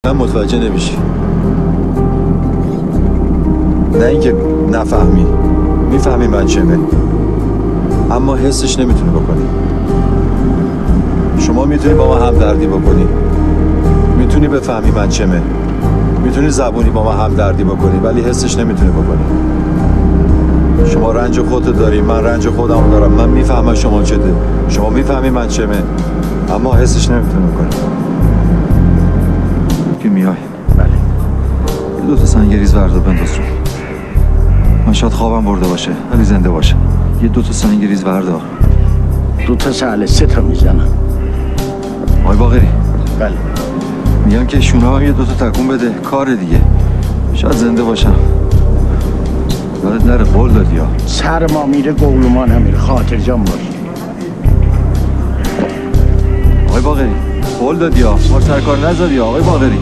حتما متوجه نمیشی. نه اینکه نفهمی، میفهمی من چمه، اما حسش نمیتونی بکنی. شما میتونی با ما همدردی بکنی، میتونی بفهمی من چمه، میتونی زبونی با ما همدردی بکنی، ولی حسش نمیتونی بکنی. شما رنج خودت داری، من رنج خودم دارم. من میفهمم شما چته، شما میفهمی من چمه، اما حسش نمیتونی بکنی. که میای بله. یه دو تا سنگریز وردا بنداز رو. من شاید خوابم برده باشه ولی زنده باشه. یه دو تا سنگریز وردا. 2 تا ساله 3 تا میزنم. آقای باقری. بله. میگم که شونه هم یه 2 تا تکون بده، کار دیگه. شاید زنده باشم. یادت نره قول دادی ها. سر ما میره گولمان هم میره، خاطر جان باش. آقای باقری قول دادی ها، ما سر کار نذاری ها آقای باقری.